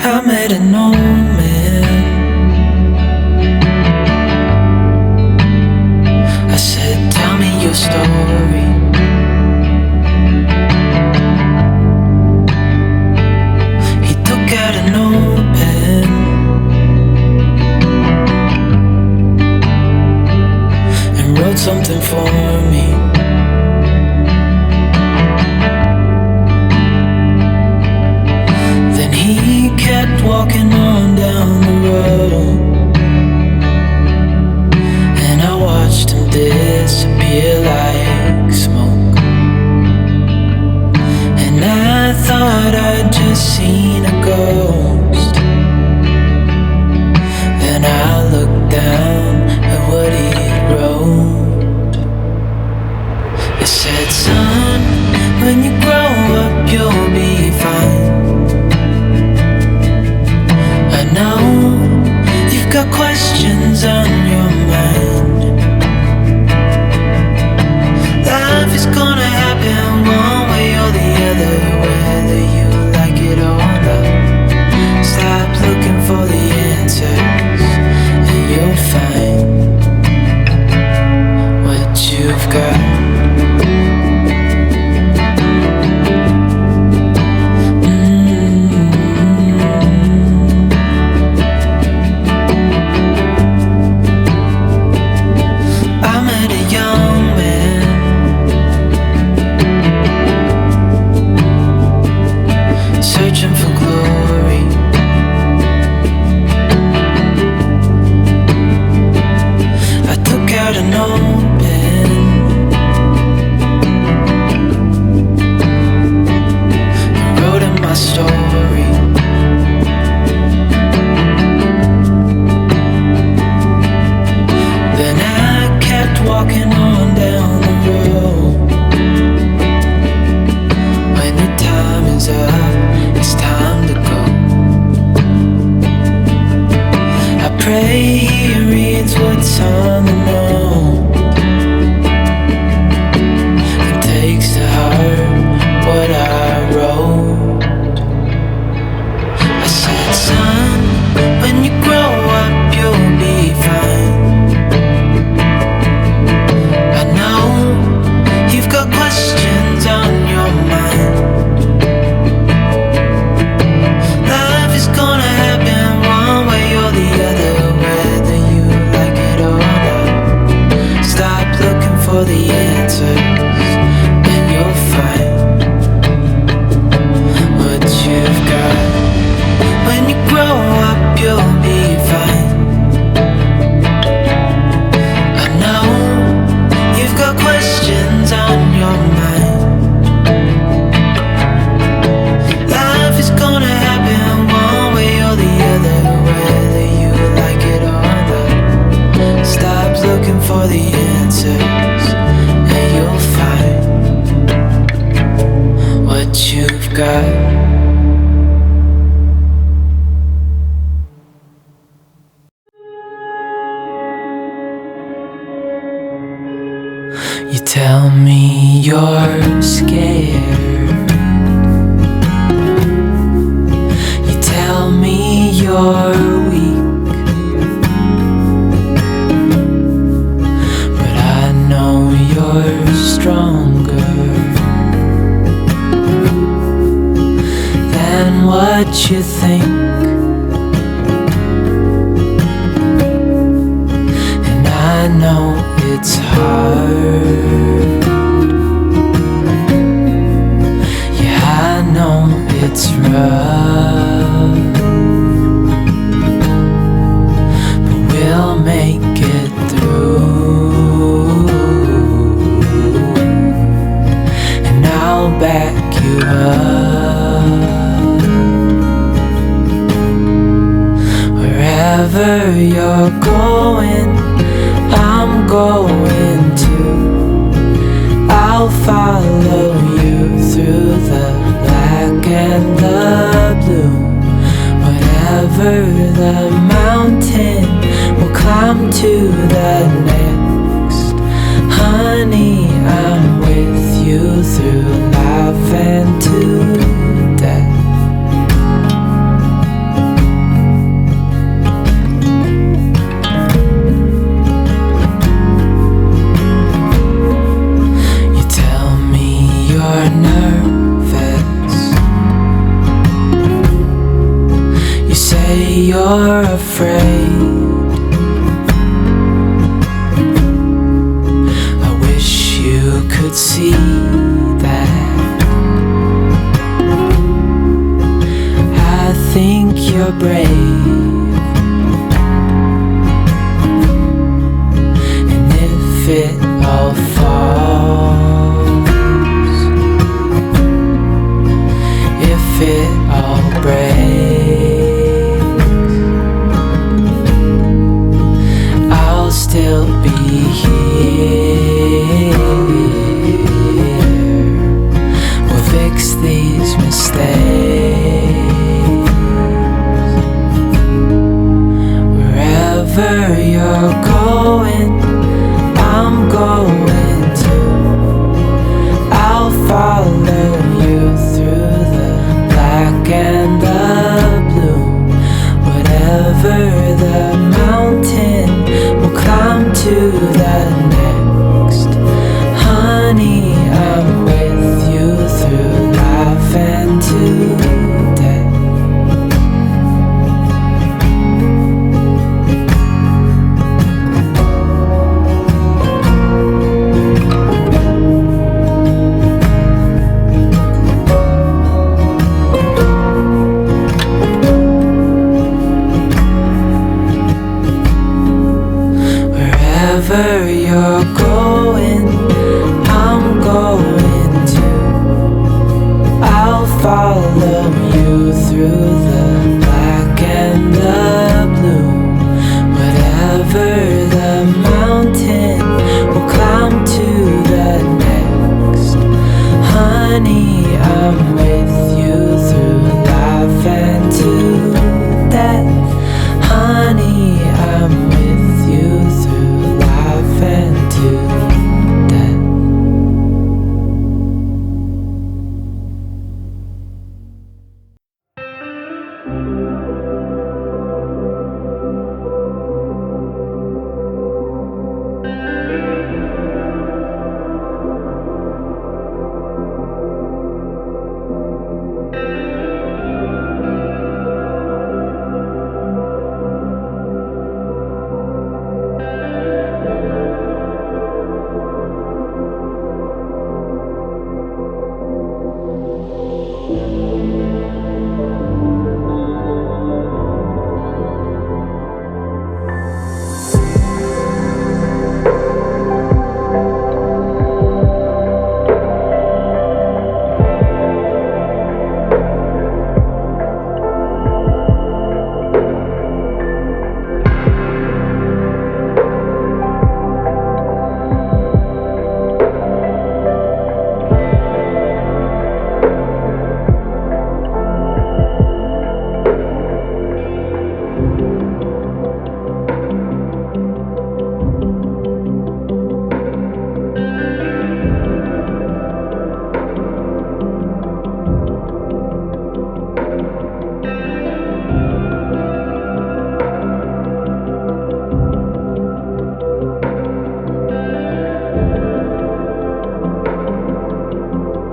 I met an old man. I said, tell me your story. He took out an old pen and wrote something for me. Then he kept walking on down the road, and I watched him disappear like smoke. And I thought I'd just seen a ghost. Then I looked down at what he wrote. It said, son, when you grow up you'll be fine. I know you've got questions on your mind. Life is gonna happen one way or the other, whether you like it or not. Stop looking for the answers and you'll find what you've got. Searching for glory. I took out an old pen and wrote in my story. Then I kept walking on down the road. When the time is up, it's time to go. I pray he reads what's on the note and takes to heart what I wrote. I said, son, when you grow up you'll be fine. I know you've got questions on your mind. Life is gonna happen one way or the other, whether you like it or not. Stop looking for the answers and you'll find what you've got. When you grow up you'll be fine. I know you've got questions on your mind. Life is gonna happen one way or the other, whether you like it or not. Stop looking for the answers and you'll find what you've got. You tell me you're scared. You tell me you're weak, but I know you're stronger than what you think. And I know it's hard. Yeah, I know it's rough, but we'll make it through, and I'll back you up. Wherever you're going, I'm going to. I'll follow you through the black and the blue. Whatever the mountain, we'll climb to the next. Honey, I'm with you through life and to death. you're afraid. I wish you could see that. I think you're brave, and if it all falls, if it all breaks, I'll still be here. We'll fix these mistakes. Wherever you're going, I'm going to. I'll follow you through the black and the blue. Whatever the mountain, we'll climb to the next. Honey, I'm with you through life and to death. Wherever you're going, I'm going to. I'll follow you through the